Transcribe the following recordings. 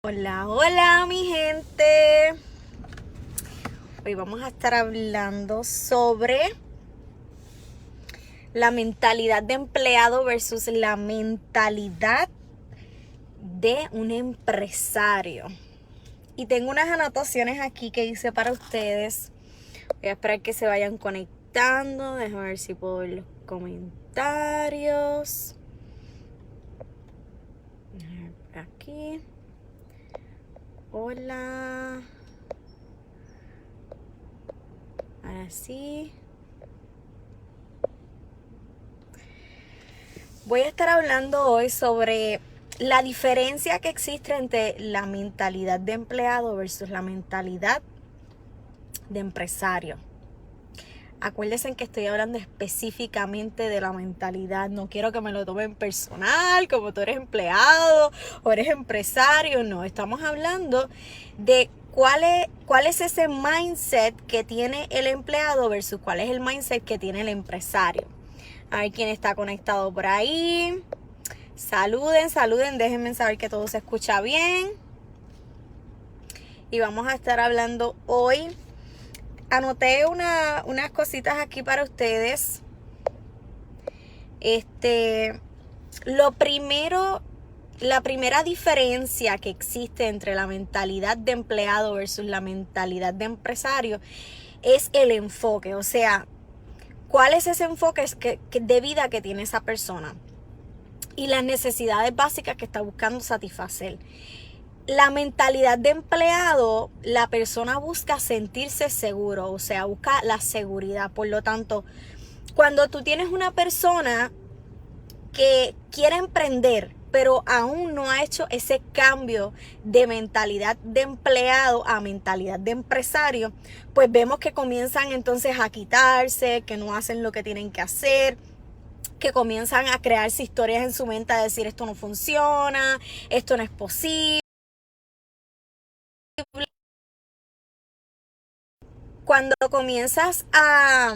Hola, hola mi gente. Hoy vamos a estar hablando sobre la mentalidad de empleado versus la mentalidad de un empresario. Y tengo unas anotaciones aquí que hice para ustedes. Voy a esperar que se vayan conectando. Déjame ver si puedo ver los comentarios. Aquí. Hola. Ahora sí. Voy a estar hablando hoy sobre la diferencia que existe entre la mentalidad de empleado versus la mentalidad de empresario. Acuérdense que estoy hablando específicamente de la mentalidad. No quiero que me lo tomen personal, como tú eres empleado o eres empresario. No, estamos hablando de cuál es ese mindset que tiene el empleado versus cuál es el mindset que tiene el empresario. A ver quién está conectado por ahí. Saluden, déjenme saber que todo se escucha bien. Y vamos a estar hablando hoy. Anoté unas cositas aquí para ustedes. La primera diferencia que existe entre la mentalidad de empleado versus la mentalidad de empresario es el enfoque. O sea, ¿cuál es ese enfoque de vida que tiene esa persona? Y las necesidades básicas que está buscando satisfacer. La mentalidad de empleado, la persona busca sentirse seguro, o sea, busca la seguridad. Por lo tanto, cuando tú tienes una persona que quiere emprender, pero aún no ha hecho ese cambio de mentalidad de empleado a mentalidad de empresario, pues vemos que comienzan entonces a quitarse, que no hacen lo que tienen que hacer, que comienzan a crearse historias en su mente, a decir esto no funciona, esto no es posible. Cuando comienzas a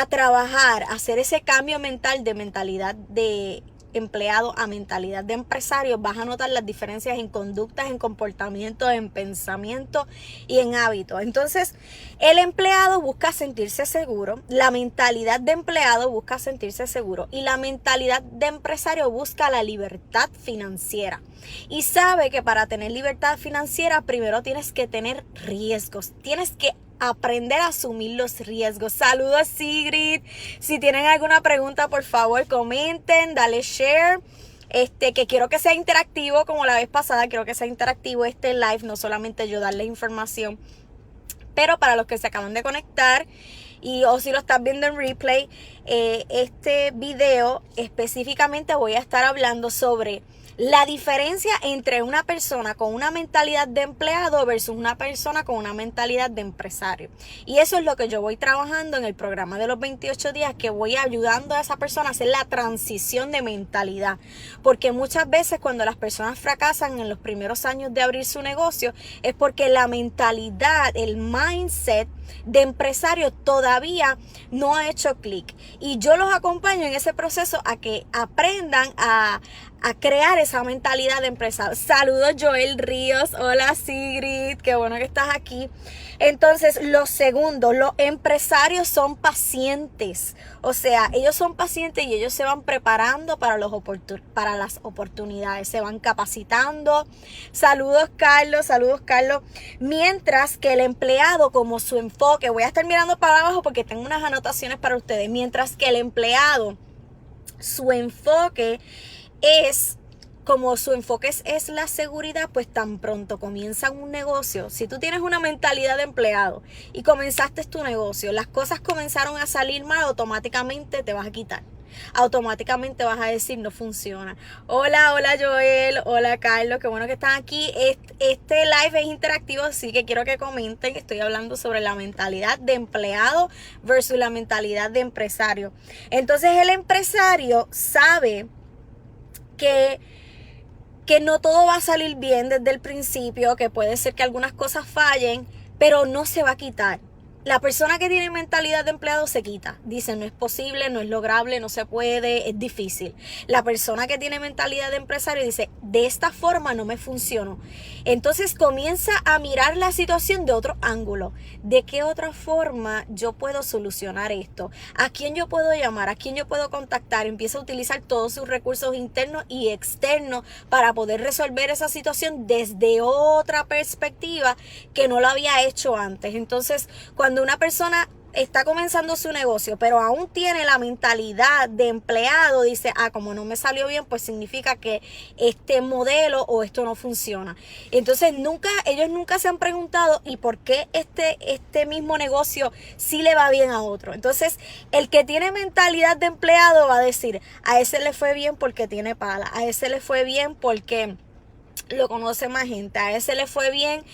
trabajar, a hacer ese cambio mental de mentalidad de empleado a mentalidad de empresario, vas a notar las diferencias en conductas, en comportamiento, en pensamiento y en hábitos. Entonces, el empleado busca sentirse seguro, la mentalidad de empleado busca sentirse seguro y la mentalidad de empresario busca la libertad financiera. Y sabe que para tener libertad financiera primero tienes que tener riesgos, tienes que aprender a asumir los riesgos. Saludos, Sigrid. Si tienen alguna pregunta, por favor, comenten, dale share. Que quiero que sea interactivo como la vez pasada. Quiero que sea interactivo este live, no solamente yo darles información. Pero para los que se acaban de conectar o si lo estás viendo en replay, este video específicamente voy a estar hablando sobre la diferencia entre una persona con una mentalidad de empleado versus una persona con una mentalidad de empresario. Y eso es lo que yo voy trabajando en el programa de los 28 días, que voy ayudando a esa persona a hacer la transición de mentalidad. Porque muchas veces cuando las personas fracasan en los primeros años de abrir su negocio es porque la mentalidad, el mindset de empresario todavía no ha hecho clic. Y yo los acompaño en ese proceso a que aprendan a crear esa mentalidad de empresario. Saludos, Joel Ríos. Hola, Sigrid. Qué bueno que estás aquí. Entonces, lo segundo, los empresarios son pacientes. O sea, ellos son pacientes y ellos se van preparando para las oportunidades. Se van capacitando. Saludos, Carlos. Saludos, Carlos. Mientras que el empleado, como su enfoque, voy a estar mirando para abajo porque tengo unas anotaciones para ustedes. Mientras que el empleado, su enfoque es la seguridad, pues tan pronto comienzan un negocio. Si tú tienes una mentalidad de empleado y comenzaste tu negocio, las cosas comenzaron a salir mal, automáticamente te vas a quitar. Automáticamente vas a decir no funciona. Hola Joel, hola Carlos, qué bueno que están aquí. Este live es interactivo, así que quiero que comenten. Estoy hablando sobre la mentalidad de empleado versus la mentalidad de empresario. Entonces el empresario sabe que no todo va a salir bien desde el principio, que puede ser que algunas cosas fallen, pero no se va a quitar. La persona que tiene mentalidad de empleado se quita. Dice, no es posible, no es lograble, no se puede, es difícil. La persona que tiene mentalidad de empresario dice, de esta forma no me funcionó. Entonces comienza a mirar la situación de otro ángulo. ¿De qué otra forma yo puedo solucionar esto? ¿A quién yo puedo llamar? ¿A quién yo puedo contactar? Empieza a utilizar todos sus recursos internos y externos para poder resolver esa situación desde otra perspectiva que no lo había hecho antes. Entonces, cuando una persona está comenzando su negocio, pero aún tiene la mentalidad de empleado, dice, como no me salió bien, pues significa que este modelo o esto no funciona. Entonces ellos nunca se han preguntado, ¿y por qué este mismo negocio sí le va bien a otro? Entonces, el que tiene mentalidad de empleado va a decir, a ese le fue bien porque tiene pala, a ese le fue bien porque lo conoce más gente, a ese le fue bien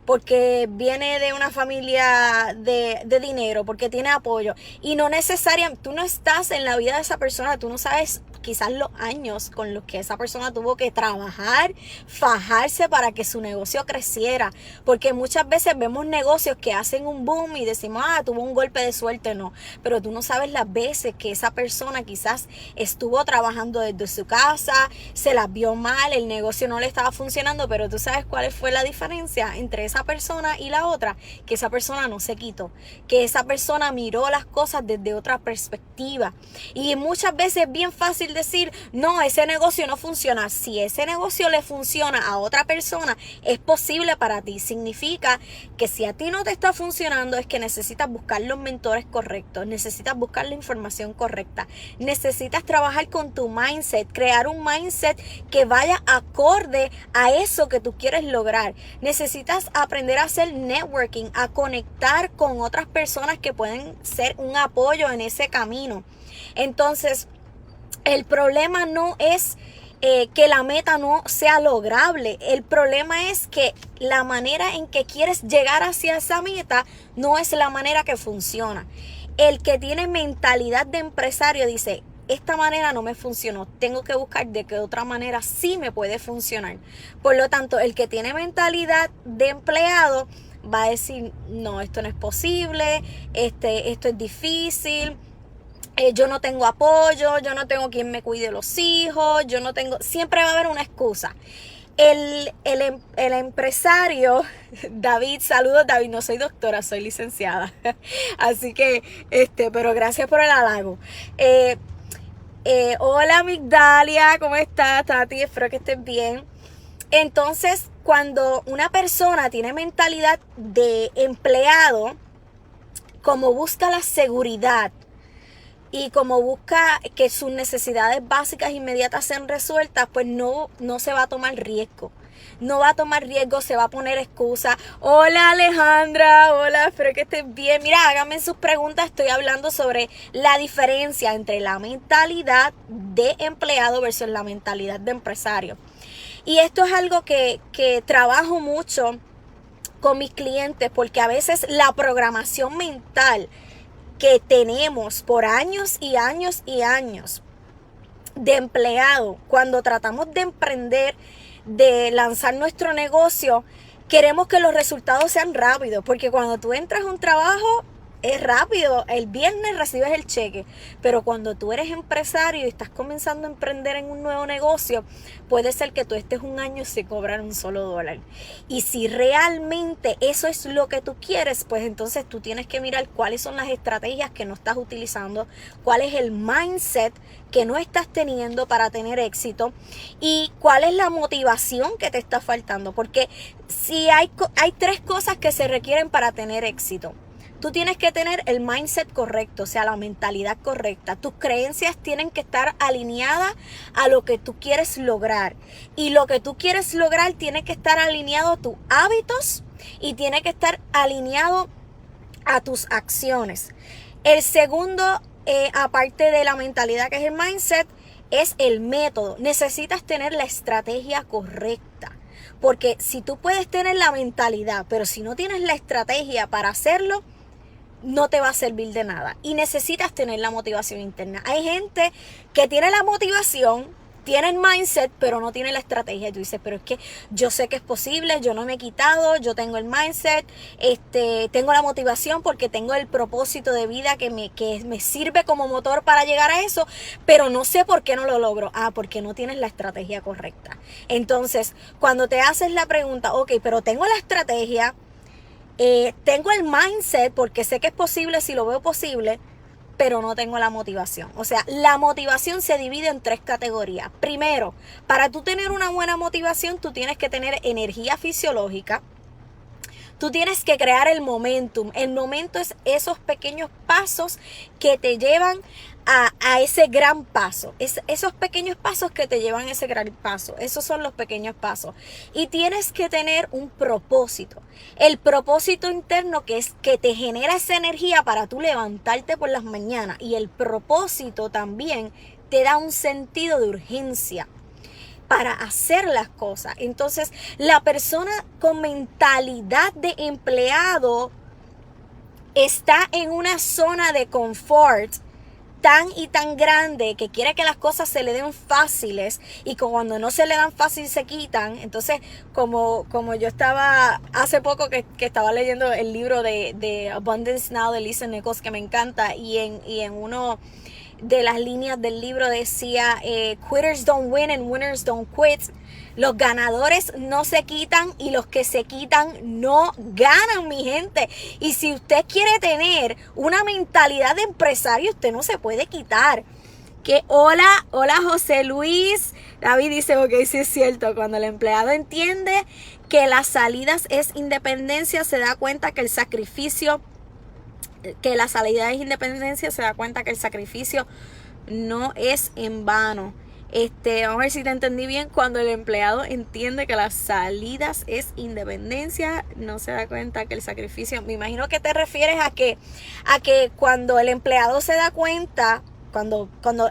porque viene de una familia de dinero, porque tiene apoyo, y no necesariamente, tú no estás en la vida de esa persona, tú no sabes quizás los años con los que esa persona tuvo que trabajar, fajarse para que su negocio creciera, porque muchas veces vemos negocios que hacen un boom y decimos, tuvo un golpe de suerte, no, pero tú no sabes las veces que esa persona quizás estuvo trabajando desde su casa, se las vio mal, el negocio no le estaba funcionando, pero tú sabes cuál fue la diferencia entre esa persona y la otra, que esa persona no se quitó, que esa persona miró las cosas desde otra perspectiva. Y muchas veces es bien fácil decir, no, ese negocio no funciona. Si ese negocio le funciona a otra persona, es posible para ti. Significa que si a ti no te está funcionando, es que necesitas buscar los mentores correctos, necesitas buscar la información correcta, necesitas trabajar con tu mindset, crear un mindset que vaya acorde a eso que tú quieres lograr. Necesitas aprender a hacer networking, a conectar con otras personas que pueden ser un apoyo en ese camino. Entonces, el problema no es que la meta no sea lograble. El problema es que la manera en que quieres llegar hacia esa meta no es la manera que funciona. El que tiene mentalidad de empresario dice, esta manera no me funcionó, tengo que buscar de qué otra manera sí me puede funcionar. Por lo tanto, el que tiene mentalidad de empleado va a decir, no, esto no es posible, esto es difícil, yo no tengo apoyo, yo no tengo quien me cuide los hijos, siempre va a haber una excusa. El empresario, David, saludos David, no soy doctora, soy licenciada, así que, pero gracias por el halago. Hola Migdalia, ¿cómo estás, Tati? Espero que estés bien. Entonces, cuando una persona tiene mentalidad de empleado, como busca la seguridad y como busca que sus necesidades básicas inmediatas sean resueltas, pues no se va a tomar riesgo. No va a tomar riesgo, se va a poner excusa. Hola Alejandra, hola, espero que estés bien. Mira, háganme sus preguntas, estoy hablando sobre la diferencia entre la mentalidad de empleado versus la mentalidad de empresario. Y esto es algo que trabajo mucho con mis clientes, porque a veces la programación mental que tenemos por años y años y años de empleado, cuando tratamos de emprender, de lanzar nuestro negocio, queremos que los resultados sean rápidos, porque cuando tú entras a un trabajo es rápido, el viernes recibes el cheque, pero cuando tú eres empresario y estás comenzando a emprender en un nuevo negocio, puede ser que tú estés un año sin cobrar un solo dólar. Y si realmente eso es lo que tú quieres, pues entonces tú tienes que mirar cuáles son las estrategias que no estás utilizando, cuál es el mindset que no estás teniendo para tener éxito y cuál es la motivación que te está faltando, porque si hay tres cosas que se requieren para tener éxito. Tú tienes que tener el mindset correcto, o sea, la mentalidad correcta. Tus creencias tienen que estar alineadas a lo que tú quieres lograr. Y lo que tú quieres lograr tiene que estar alineado a tus hábitos y tiene que estar alineado a tus acciones. El segundo, aparte de la mentalidad que es el mindset, es el método. Necesitas tener la estrategia correcta. Porque si tú puedes tener la mentalidad, pero si no tienes la estrategia para hacerlo, no te va a servir de nada. Y necesitas tener la motivación interna. Hay gente que tiene la motivación, tiene el mindset, pero no tiene la estrategia. Y tú dices, pero es que yo sé que es posible, yo no me he quitado, yo tengo el mindset, tengo la motivación porque tengo el propósito de vida que me sirve como motor para llegar a eso, pero no sé por qué no lo logro. Porque no tienes la estrategia correcta. Entonces, cuando te haces la pregunta, ok, pero tengo la estrategia, tengo el mindset porque sé que es posible si lo veo posible, pero no tengo la motivación. O sea, la motivación se divide en 3 categorías. Primero, para tú tener una buena motivación, tú tienes que tener energía fisiológica. Tú tienes que crear el momentum. El momento es esos pequeños pasos que te llevan a ese gran paso. Esos pequeños pasos que te llevan a ese gran paso. Esos son los pequeños pasos. Y tienes que tener un propósito. El propósito interno que es que te genera esa energía para tú levantarte por las mañanas. Y el propósito también te da un sentido de urgencia para hacer las cosas. Entonces, la persona con mentalidad de empleado está en una zona de confort tan y tan grande que quiere que las cosas se le den fáciles, y cuando no se le dan fácil se quitan. Entonces, como yo estaba hace poco que estaba leyendo el libro de Abundance Now de Lisa Nichols, que me encanta, y en uno de las líneas del libro decía, quitters don't win and winners don't quit. Los ganadores no se quitan y los que se quitan no ganan, mi gente. Y si usted quiere tener una mentalidad de empresario, usted no se puede quitar. Que hola José Luis. David dice, ok, sí es cierto. Cuando el empleado entiende que las salidas es independencia, se da cuenta que el sacrificio, que la salida es independencia, se da cuenta que el sacrificio no es en vano. Vamos a ver si te entendí bien. Cuando el empleado entiende que las salidas es independencia, no se da cuenta que el sacrificio, me imagino que te refieres a que cuando el empleado se da cuenta, cuando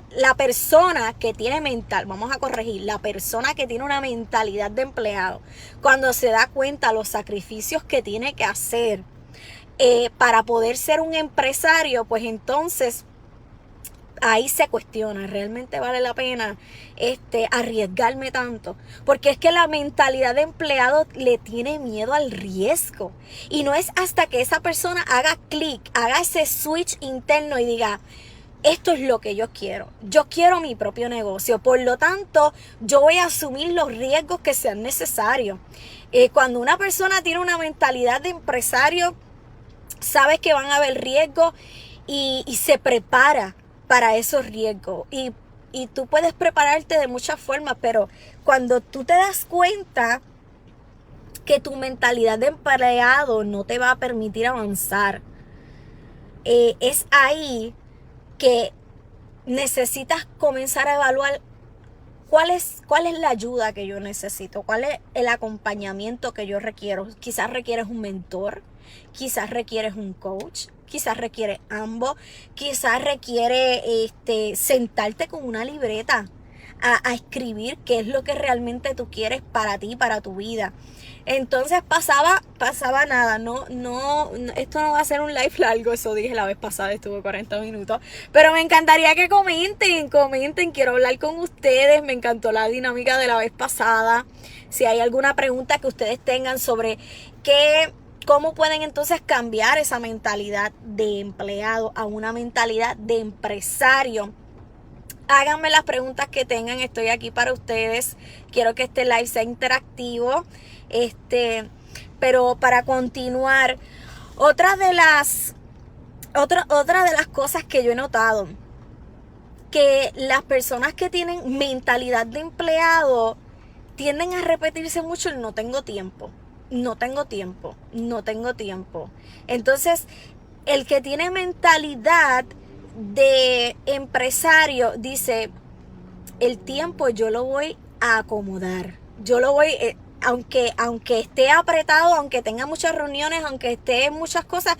la persona que tiene vamos a corregir, la persona que tiene una mentalidad de empleado, cuando se da cuenta los sacrificios que tiene que hacer para poder ser un empresario, pues entonces ahí se cuestiona, ¿realmente vale la pena arriesgarme tanto? Porque es que la mentalidad de empleado le tiene miedo al riesgo. Y no es hasta que esa persona haga clic, haga ese switch interno y diga, esto es lo que yo quiero. Yo quiero mi propio negocio. Por lo tanto, yo voy a asumir los riesgos que sean necesarios. Cuando una persona tiene una mentalidad de empresario, sabes que van a haber riesgos y se prepara para esos riesgos. Y tú puedes prepararte de muchas formas, pero cuando tú te das cuenta que tu mentalidad de empleado no te va a permitir avanzar, es ahí que necesitas comenzar a evaluar cuál es la ayuda que yo necesito, cuál es el acompañamiento que yo requiero. Quizás requieres un mentor, quizás requieres un coach, quizás requiere ambos, quizás requiere sentarte con una libreta a escribir qué es lo que realmente tú quieres para ti, para tu vida. Entonces pasaba nada, esto no va a ser un live largo, eso dije la vez pasada, estuvo 40 minutos, pero me encantaría que comenten, quiero hablar con ustedes, me encantó la dinámica de la vez pasada. Si hay alguna pregunta que ustedes tengan sobre cómo pueden entonces cambiar esa mentalidad de empleado a una mentalidad de empresario, háganme las preguntas que tengan, estoy aquí para ustedes. Quiero que este live sea interactivo. Pero para continuar, otra de las cosas que yo he notado, que las personas que tienen mentalidad de empleado tienden a repetirse mucho el no tengo tiempo. Entonces, el que tiene mentalidad de empresario dice, el tiempo yo lo voy a acomodar, yo lo voy, aunque esté apretado, aunque tenga muchas reuniones, aunque esté en muchas cosas,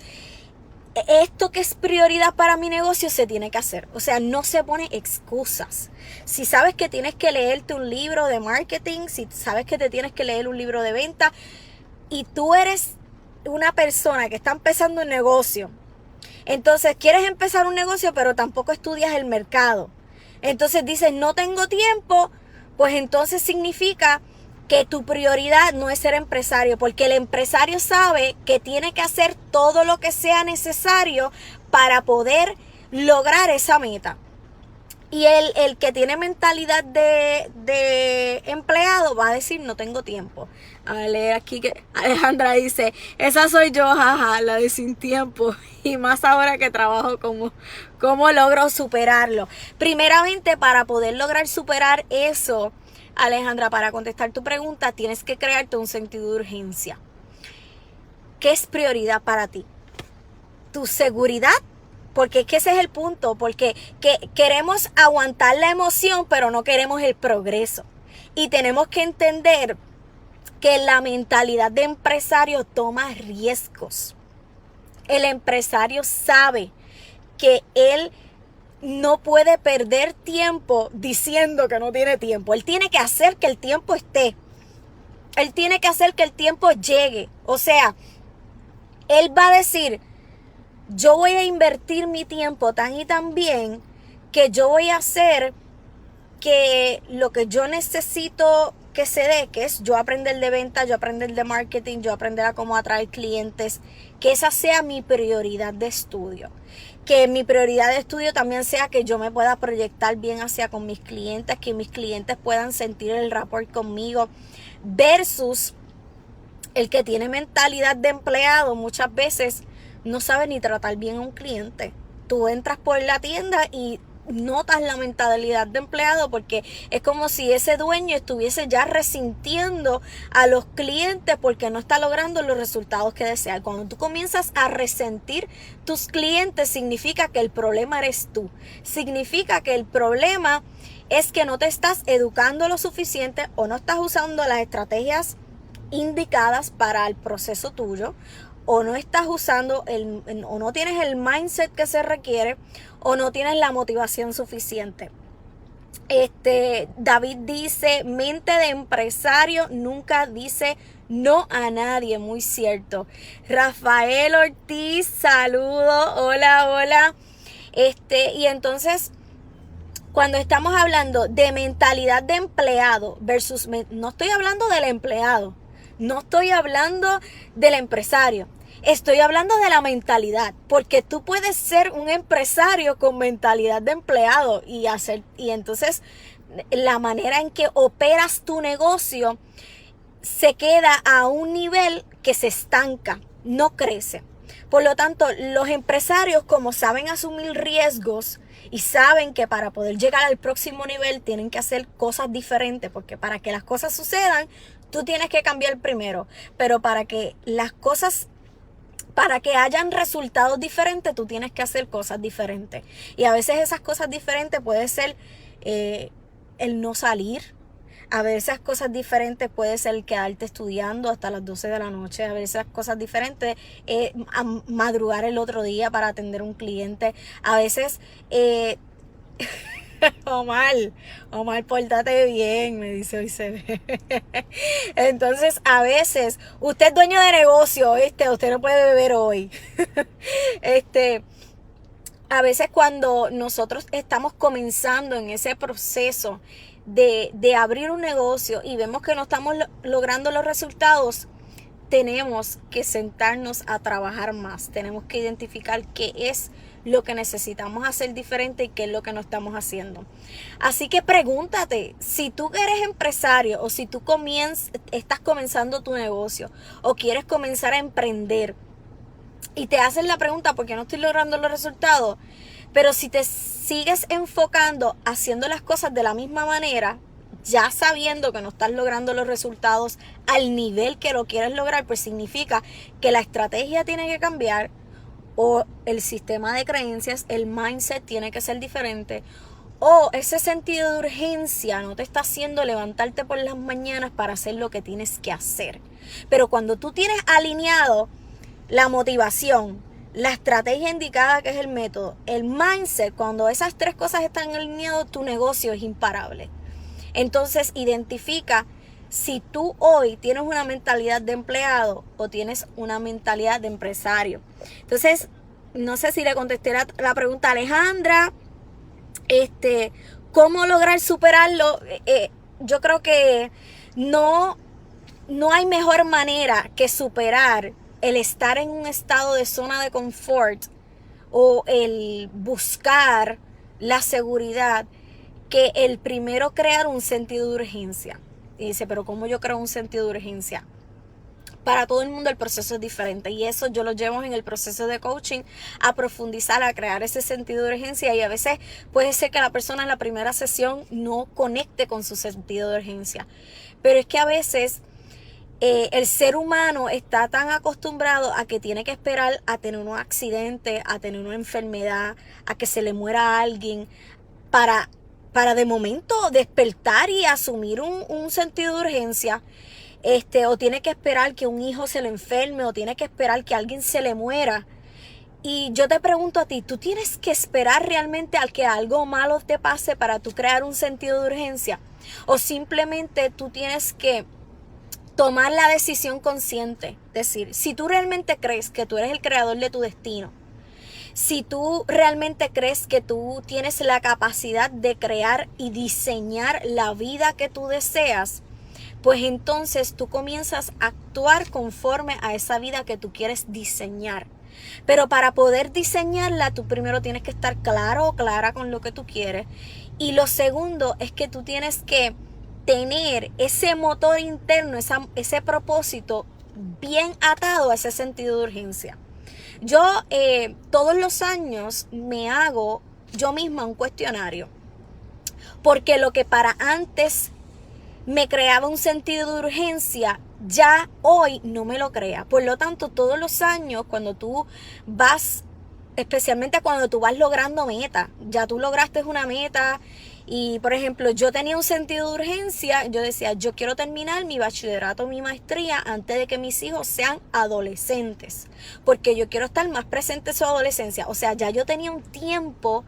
esto que es prioridad para mi negocio se tiene que hacer. O sea, no se pone excusas. Si sabes que tienes que leerte un libro de marketing, si sabes que te tienes que leer un libro de venta, y tú eres una persona que está empezando un negocio, entonces quieres empezar un negocio pero tampoco estudias el mercado, entonces dices no tengo tiempo pues entonces significa que tu prioridad no es ser empresario, porque el empresario sabe que tiene que hacer todo lo que sea necesario para poder lograr esa meta. Y el que tiene mentalidad de empleado va a decir, no tengo tiempo. A ver, aquí que Alejandra dice, esa soy yo, jaja, la de sin tiempo. Y más ahora que trabajo, ¿cómo logro superarlo? Primeramente, para poder lograr superar eso, Alejandra, para contestar tu pregunta, tienes que crearte un sentido de urgencia. ¿Qué es prioridad para ti? ¿Tu seguridad? Porque es que ese es el punto, porque queremos aguantar la emoción, pero no queremos el progreso. Y tenemos que entender que la mentalidad de empresario toma riesgos. El empresario sabe que él no puede perder tiempo diciendo que no tiene tiempo. Él tiene que hacer que el tiempo esté. Él tiene que hacer que el tiempo llegue. O sea, él va a decir, yo voy a invertir mi tiempo tan y tan bien que yo voy a hacer que lo que yo necesito que se dé, que es yo aprender de venta, yo aprender de marketing, yo aprender a cómo atraer clientes, que esa sea mi prioridad de estudio. Que mi prioridad de estudio también sea que yo me pueda proyectar bien hacia con mis clientes, que mis clientes puedan sentir el rapport conmigo, versus el que tiene mentalidad de empleado muchas veces no sabe ni tratar bien a un cliente. Tú entras por la tienda y notas la mentalidad de empleado porque es como si ese dueño estuviese ya resintiendo a los clientes porque no está logrando los resultados que desea. Cuando tú comienzas a resentir tus clientes, significa que el problema eres tú. Significa que el problema es que no te estás educando lo suficiente o no estás usando las estrategias indicadas para el proceso tuyo, o no estás usando o no tienes el mindset que se requiere, o no tienes la motivación suficiente. David dice, mente de empresario nunca dice no a nadie, muy cierto. Rafael Ortiz, saludo, hola. Y entonces, cuando estamos hablando de mentalidad de empleado versus, no estoy hablando del empleado, no estoy hablando del empresario, estoy hablando de la mentalidad, porque tú puedes ser un empresario con mentalidad de empleado y entonces la manera en que operas tu negocio se queda a un nivel que se estanca, no crece. Por lo tanto, los empresarios, como saben asumir riesgos y saben que para poder llegar al próximo nivel tienen que hacer cosas diferentes, porque para que las cosas sucedan, tú tienes que cambiar primero, pero para que hayan resultados diferentes, tú tienes que hacer cosas diferentes. Y a veces esas cosas diferentes puede ser el no salir. A veces esas cosas diferentes puede ser el quedarte estudiando hasta las 12 de la noche. A veces esas cosas diferentes madrugar el otro día para atender a un cliente. A veces... Omar, pórtate bien, me dice hoy se ve. Entonces, a veces, usted es dueño de negocio, usted no puede beber hoy. A veces cuando nosotros estamos comenzando en ese proceso de abrir un negocio y vemos que no estamos logrando los resultados, tenemos que sentarnos a trabajar más. Tenemos que identificar qué es lo que necesitamos hacer diferente y qué es lo que no estamos haciendo. Así que pregúntate, si tú eres empresario o si tú estás comenzando tu negocio o quieres comenzar a emprender y te haces la pregunta ¿por qué no estoy logrando los resultados? Pero si te sigues enfocando haciendo las cosas de la misma manera, ya sabiendo que no estás logrando los resultados al nivel que lo quieres lograr, pues significa que la estrategia tiene que cambiar, o el sistema de creencias, el mindset tiene que ser diferente, o ese sentido de urgencia no te está haciendo levantarte por las mañanas para hacer lo que tienes que hacer. Pero cuando tú tienes alineado la motivación, la estrategia indicada, que es el método, el mindset, cuando esas tres cosas están alineadas, tu negocio es imparable. Entonces identifica si tú hoy tienes una mentalidad de empleado o tienes una mentalidad de empresario. Entonces, no sé si le contesté la pregunta a Alejandra. ¿Cómo lograr superarlo? yo creo que no, no hay mejor manera que superar el estar en un estado de zona de confort o el buscar la seguridad que el primero crear un sentido de urgencia. Y dice, pero ¿cómo yo creo un sentido de urgencia? Para todo el mundo el proceso es diferente y eso yo lo llevo en el proceso de coaching a profundizar, a crear ese sentido de urgencia, y a veces puede ser que la persona en la primera sesión no conecte con su sentido de urgencia, pero es que a veces el ser humano está tan acostumbrado a que tiene que esperar a tener un accidente, a tener una enfermedad, a que se le muera a alguien para de momento despertar y asumir un sentido de urgencia. O tiene que esperar que un hijo se le enferme, o tiene que esperar que alguien se le muera. Y yo te pregunto a ti, ¿tú tienes que esperar realmente al que algo malo te pase para tú crear un sentido de urgencia? ¿O simplemente tú tienes que tomar la decisión consciente? Es decir, si tú realmente crees que tú eres el creador de tu destino, si tú realmente crees que tú tienes la capacidad de crear y diseñar la vida que tú deseas, pues entonces tú comienzas a actuar conforme a esa vida que tú quieres diseñar. Pero para poder diseñarla, tú primero tienes que estar claro o clara con lo que tú quieres. Y lo segundo es que tú tienes que tener ese motor interno, ese propósito bien atado a ese sentido de urgencia. Yo todos los años me hago yo misma un cuestionario, porque lo que para antes me creaba un sentido de urgencia, ya hoy no me lo crea. Por lo tanto, todos los años cuando tú vas, especialmente cuando tú vas logrando metas, ya tú lograste una meta y, por ejemplo, yo tenía un sentido de urgencia, yo decía, yo quiero terminar mi bachillerato, mi maestría antes de que mis hijos sean adolescentes, porque yo quiero estar más presente en su adolescencia. O sea, ya yo tenía un tiempo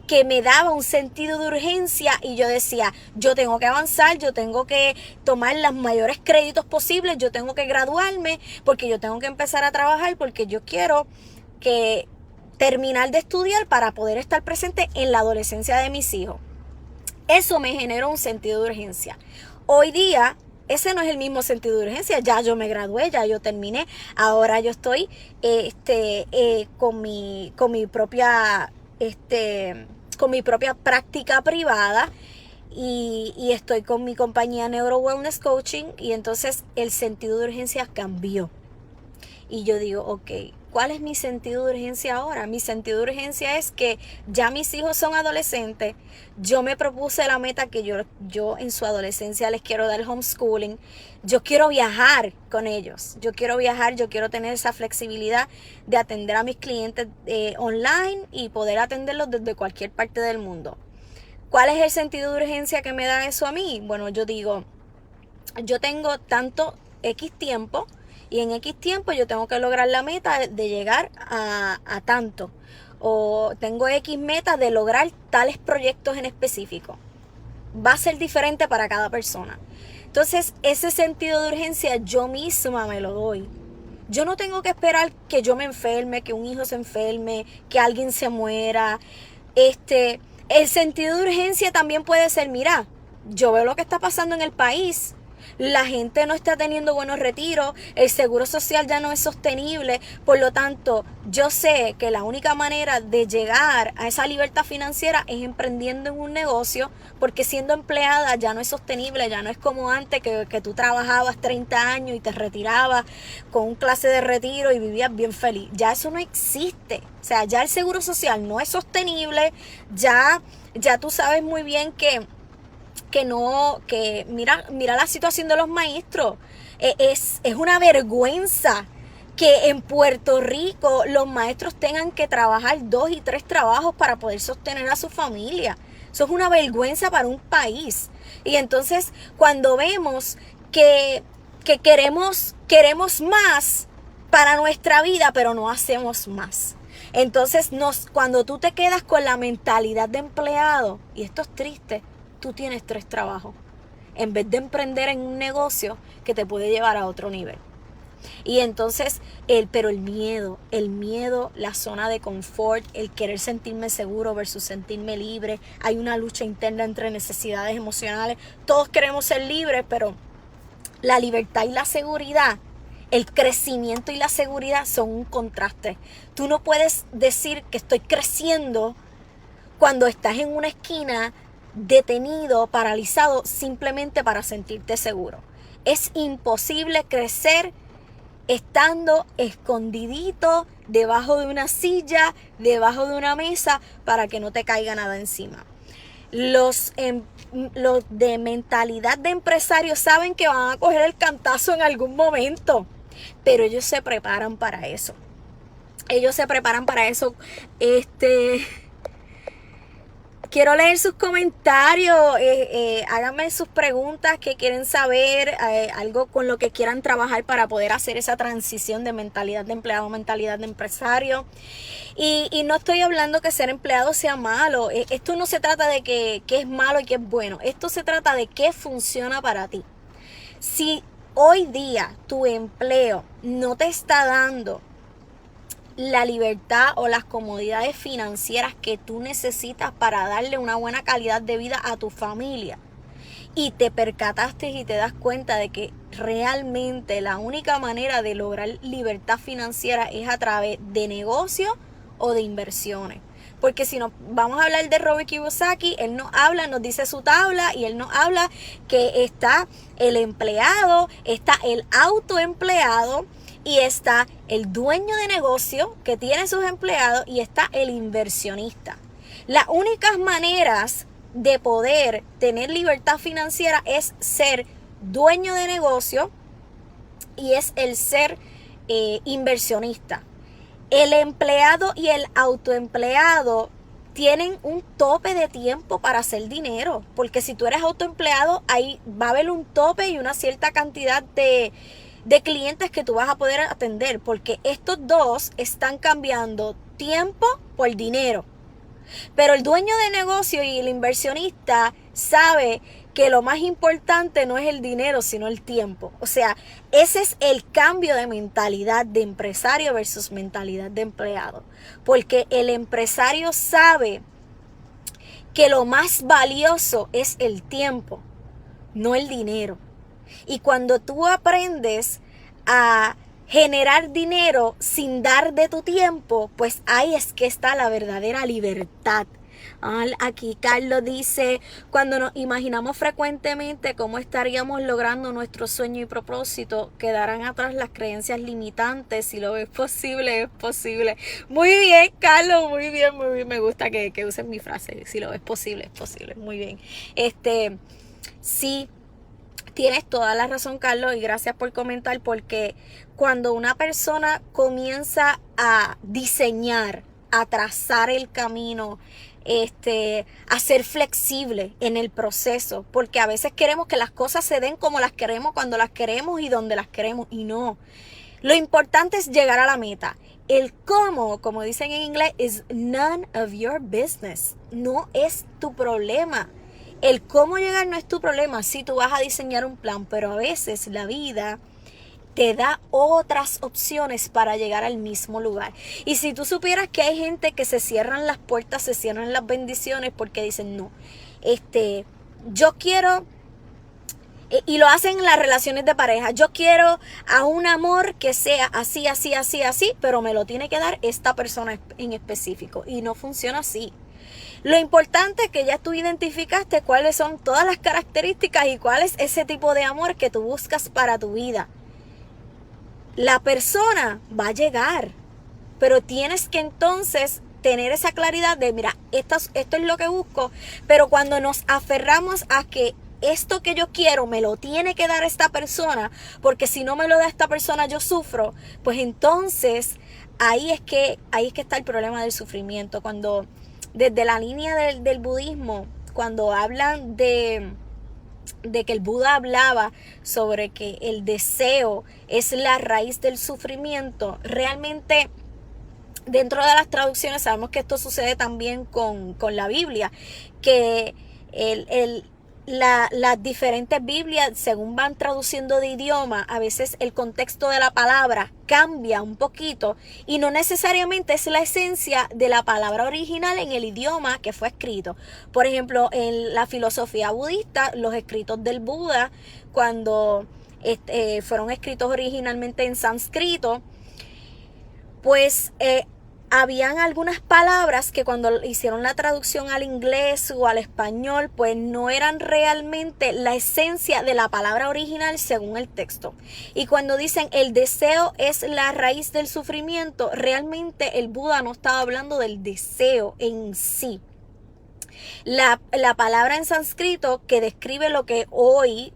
que me daba un sentido de urgencia y yo decía, yo tengo que avanzar, yo tengo que tomar los mayores créditos posibles, yo tengo que graduarme, porque yo tengo que empezar a trabajar, porque yo quiero que terminar de estudiar para poder estar presente en la adolescencia de mis hijos. Eso me generó un sentido de urgencia. Hoy día ese no es el mismo sentido de urgencia. Ya yo me gradué, ya yo terminé. Ahora yo estoy con mi propia práctica privada y estoy con mi compañía Neuro Wellness Coaching, y entonces el sentido de urgencia cambió. Y yo digo, ok, ¿cuál es mi sentido de urgencia ahora? Mi sentido de urgencia es que ya mis hijos son adolescentes. Yo me propuse la meta que yo en su adolescencia les quiero dar homeschooling. Yo quiero viajar con ellos. Yo quiero viajar, yo quiero tener esa flexibilidad de atender a mis clientes online y poder atenderlos desde cualquier parte del mundo. ¿Cuál es el sentido de urgencia que me da eso a mí? Bueno, yo digo, yo tengo tanto X tiempo, y en X tiempo yo tengo que lograr la meta de llegar a tanto. O tengo X meta de lograr tales proyectos en específico. Va a ser diferente para cada persona. Entonces, ese sentido de urgencia yo misma me lo doy. Yo no tengo que esperar que yo me enferme, que un hijo se enferme, que alguien se muera. El sentido de urgencia también puede ser, mira, yo veo lo que está pasando en el país. La gente no está teniendo buenos retiros, el seguro social ya no es sostenible, por lo tanto, yo sé que la única manera de llegar a esa libertad financiera es emprendiendo en un negocio, porque siendo empleada ya no es sostenible, ya no es como antes que tú trabajabas 30 años y te retirabas con un clase de retiro y vivías bien feliz. Ya eso no existe, o sea, ya el seguro social no es sostenible, ya tú sabes muy bien que mira la situación de los maestros. Es una vergüenza que en Puerto Rico los maestros tengan que trabajar 2 y 3 trabajos para poder sostener a su familia. Eso es una vergüenza para un país. Y entonces, cuando vemos que queremos más para nuestra vida, pero no hacemos más. Entonces, cuando tú te quedas con la mentalidad de empleado, y esto es triste, tú tienes 3 trabajos, en vez de emprender en un negocio que te puede llevar a otro nivel. Y entonces, pero el miedo, la zona de confort, el querer sentirme seguro versus sentirme libre. Hay una lucha interna entre necesidades emocionales. Todos queremos ser libres, pero la libertad y la seguridad, el crecimiento y la seguridad son un contraste. Tú no puedes decir que estoy creciendo cuando estás en una esquina detenido, paralizado, simplemente para sentirte seguro. Es imposible crecer estando escondidito debajo de una silla, debajo de una mesa, para que no te caiga nada encima. Los de mentalidad de empresarios saben que van a coger el cantazo en algún momento, pero ellos se preparan para eso. Quiero leer sus comentarios, háganme sus preguntas que quieren saber, algo con lo que quieran trabajar para poder hacer esa transición de mentalidad de empleado a mentalidad de empresario. Y no estoy hablando que ser empleado sea malo. Esto no se trata de qué es malo y qué es bueno. Esto se trata de qué funciona para ti. Si hoy día tu empleo no te está dando la libertad o las comodidades financieras que tú necesitas para darle una buena calidad de vida a tu familia, y te percataste y te das cuenta de que realmente la única manera de lograr libertad financiera es a través de negocios o de inversiones. Porque si nos vamos a hablar de Robert Kiyosaki, él nos dice su tabla, y él nos habla que está el empleado, está el autoempleado, y está el dueño de negocio que tiene sus empleados, y está el inversionista. Las únicas maneras de poder tener libertad financiera es ser dueño de negocio y es el ser inversionista. El empleado y el autoempleado tienen un tope de tiempo para hacer dinero, porque si tú eres autoempleado, ahí va a haber un tope y una cierta cantidad de clientes que tú vas a poder atender, porque estos dos están cambiando tiempo por dinero. Pero el dueño de negocio y el inversionista sabe que lo más importante no es el dinero, sino el tiempo. O sea, ese es el cambio de mentalidad de empresario versus mentalidad de empleado. Porque el empresario sabe que lo más valioso es el tiempo, no el dinero. Y cuando tú aprendes a generar dinero sin dar de tu tiempo, pues ahí es que está la verdadera libertad. Aquí Carlos dice: cuando nos imaginamos frecuentemente cómo estaríamos logrando nuestro sueño y propósito, quedarán atrás las creencias limitantes. Si lo ves posible, es posible. Muy bien, Carlos, muy bien. Me gusta que uses mi frase: si lo ves posible, es posible. Muy bien. Sí, tienes toda la razón, Carlos, y gracias por comentar, porque cuando una persona comienza a diseñar, a trazar el camino, a ser flexible en el proceso, porque a veces queremos que las cosas se den como las queremos, cuando las queremos y donde las queremos, y no. Lo importante es llegar a la meta. El cómo, como dicen en inglés, is none of your business. No es tu problema. El cómo llegar no es tu problema. Sí, tú vas a diseñar un plan, pero a veces la vida te da otras opciones para llegar al mismo lugar. Y si tú supieras que hay gente que se cierran las puertas, se cierran las bendiciones porque dicen: no, yo quiero, y lo hacen en las relaciones de pareja, yo quiero a un amor que sea así, así, así, así, pero me lo tiene que dar esta persona en específico. Y no funciona así. Lo importante es que ya tú identificaste cuáles son todas las características y cuál es ese tipo de amor que tú buscas para tu vida. La persona va a llegar, pero tienes que entonces tener esa claridad de: mira, esto es lo que busco. Pero cuando nos aferramos a que esto que yo quiero me lo tiene que dar esta persona, porque si no me lo da esta persona yo sufro, pues entonces ahí es que está el problema del sufrimiento. Cuando desde la línea del budismo, cuando hablan de que el Buda hablaba sobre que el deseo es la raíz del sufrimiento, realmente dentro de las traducciones sabemos que esto sucede también con la Biblia, que las diferentes Biblias, según van traduciendo de idioma, a veces el contexto de la palabra cambia un poquito y no necesariamente es la esencia de la palabra original en el idioma que fue escrito. Por ejemplo, en la filosofía budista, los escritos del Buda, cuando fueron escritos originalmente en sánscrito, pues habían algunas palabras que cuando hicieron la traducción al inglés o al español, pues no eran realmente la esencia de la palabra original según el texto. Y cuando dicen el deseo es la raíz del sufrimiento, realmente el Buda no estaba hablando del deseo en sí. La palabra en sánscrito que describe lo que hoy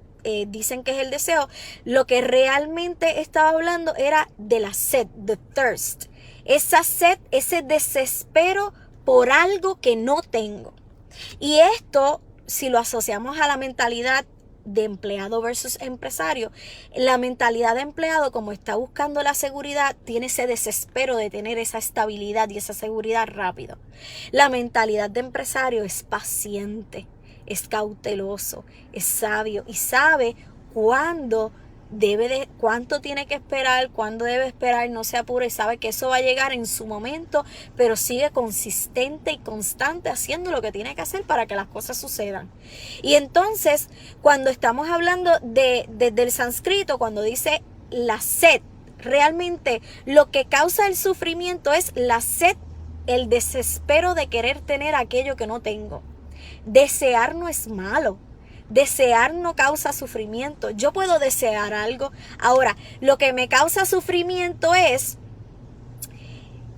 dicen que es el deseo, lo que realmente estaba hablando era de la sed, the thirst. Esa sed, ese desespero por algo que no tengo. Y esto, si lo asociamos a la mentalidad de empleado versus empresario, la mentalidad de empleado, como está buscando la seguridad, tiene ese desespero de tener esa estabilidad y esa seguridad rápido. La mentalidad de empresario es paciente, es cauteloso, es sabio y sabe cuándo cuánto tiene que esperar, cuándo debe esperar, no se apura y sabe que eso va a llegar en su momento, pero sigue consistente y constante haciendo lo que tiene que hacer para que las cosas sucedan. Y entonces, cuando estamos hablando del sánscrito, cuando dice la sed, realmente lo que causa el sufrimiento es la sed, el desespero de querer tener aquello que no tengo. Desear no es malo. Desear no causa sufrimiento. Yo puedo desear algo. Ahora, lo que me causa sufrimiento es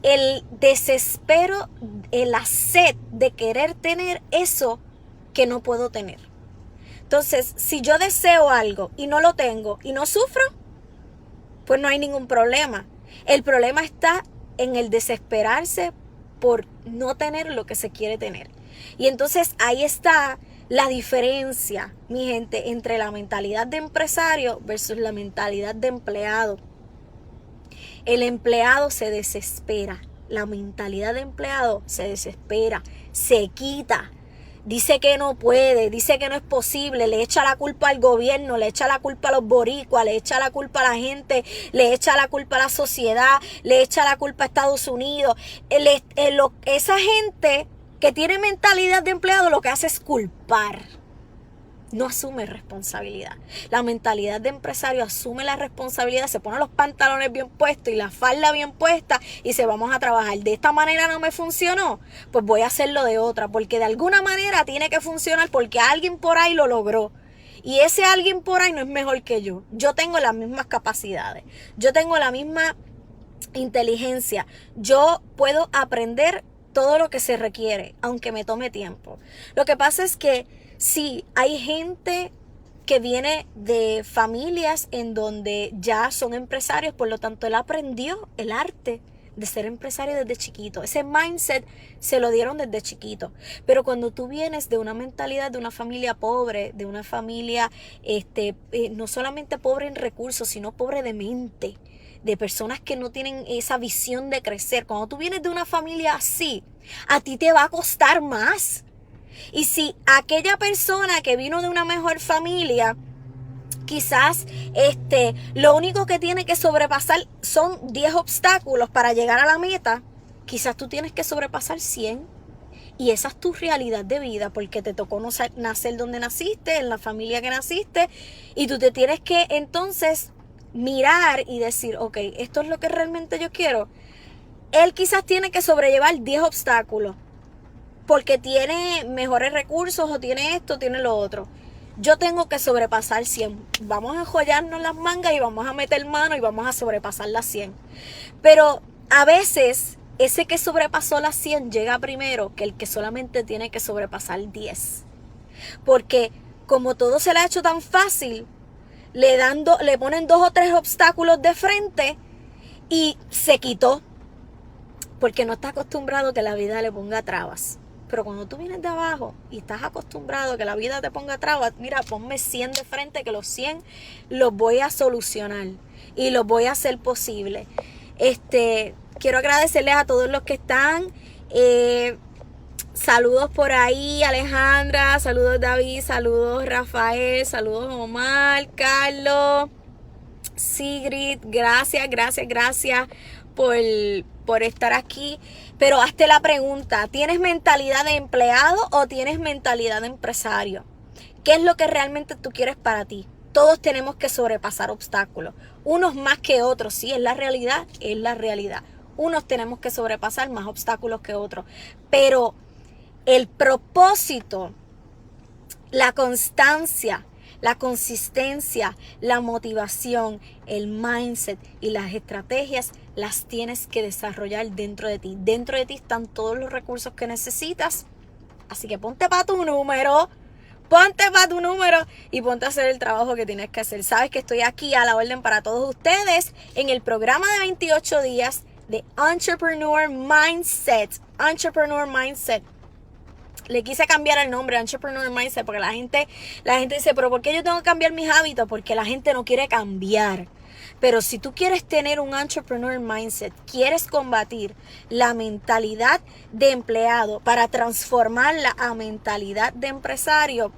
el desespero, la sed de querer tener eso que no puedo tener. Entonces, si yo deseo algo y no lo tengo y no sufro, pues no hay ningún problema. El problema está en el desesperarse por no tener lo que se quiere tener. Y entonces ahí está la diferencia, mi gente, entre la mentalidad de empresario versus la mentalidad de empleado. El empleado se desespera. La mentalidad de empleado se desespera, se quita. Dice que no puede, dice que no es posible, le echa la culpa al gobierno, le echa la culpa a los boricuas, le echa la culpa a la gente, le echa la culpa a la sociedad, le echa la culpa a Estados Unidos. Esa gente que tiene mentalidad de empleado lo que hace es culpar. No asume responsabilidad. La mentalidad de empresario asume la responsabilidad, se pone los pantalones bien puestos y la falda bien puesta y se vamos a trabajar. De esta manera no me funcionó, pues voy a hacerlo de otra, porque de alguna manera tiene que funcionar porque alguien por ahí lo logró. Y ese alguien por ahí no es mejor que yo. Yo tengo las mismas capacidades, yo tengo la misma inteligencia, yo puedo aprender todo lo que se requiere, aunque me tome tiempo. Lo que pasa es que sí, hay gente que viene de familias en donde ya son empresarios, por lo tanto él aprendió el arte de ser empresario desde chiquito. Ese mindset se lo dieron desde chiquito. Pero cuando tú vienes de una mentalidad de una familia pobre, de una familia no solamente pobre en recursos, sino pobre de mente, de personas que no tienen esa visión de crecer. Cuando tú vienes de una familia así, a ti te va a costar más. Y si aquella persona que vino de una mejor familia, quizás lo único que tiene que sobrepasar son 10 obstáculos para llegar a la meta, quizás tú tienes que sobrepasar 100. Y esa es tu realidad de vida, porque te tocó nacer donde naciste, en la familia que naciste, y tú te tienes que entonces mirar y decir, ok, esto es lo que realmente yo quiero. Él quizás tiene que sobrellevar 10 obstáculos porque tiene mejores recursos o tiene esto, tiene lo otro. Yo tengo que sobrepasar 100. Vamos a enjollarnos las mangas y vamos a meter mano y vamos a sobrepasar las 100. Pero a veces ese que sobrepasó las 100 llega primero que el que solamente tiene que sobrepasar 10. Porque como todo se le ha hecho tan fácil, le ponen 2 o 3 obstáculos de frente y se quitó. Porque no está acostumbrado que la vida le ponga trabas. Pero cuando tú vienes de abajo y estás acostumbrado a que la vida te ponga trabas, mira, ponme 100 de frente, que los 100 los voy a solucionar y los voy a hacer posible. Quiero agradecerles a todos los que están Saludos por ahí, Alejandra, saludos David, saludos Rafael, saludos Omar, Carlos, Sigrid, gracias por estar aquí. Pero hazte la pregunta, ¿tienes mentalidad de empleado o tienes mentalidad de empresario? ¿Qué es lo que realmente tú quieres para ti? Todos tenemos que sobrepasar obstáculos, unos más que otros, sí, es la realidad. Unos tenemos que sobrepasar más obstáculos que otros, pero el propósito, la constancia, la consistencia, la motivación, el mindset y las estrategias las tienes que desarrollar dentro de ti. Dentro de ti están todos los recursos que necesitas. Así que ponte para tu número y ponte a hacer el trabajo que tienes que hacer. Sabes que estoy aquí a la orden para todos ustedes en el programa de 28 días de Entrepreneur Mindset. Le quise cambiar el nombre, Entrepreneur Mindset, porque la gente dice, pero ¿por qué yo tengo que cambiar mis hábitos? Porque la gente no quiere cambiar. Pero si tú quieres tener un Entrepreneur Mindset, quieres combatir la mentalidad de empleado para transformarla a mentalidad de empresario,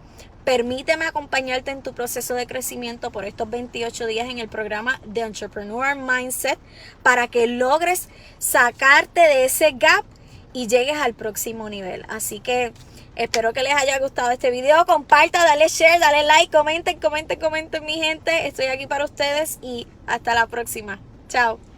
permíteme acompañarte en tu proceso de crecimiento por estos 28 días en el programa de Entrepreneur Mindset para que logres sacarte de ese gap y llegues al próximo nivel. Así que espero que les haya gustado este video. Comparta, dale share, dale like, comenten mi gente. Estoy aquí para ustedes y hasta la próxima. Chao.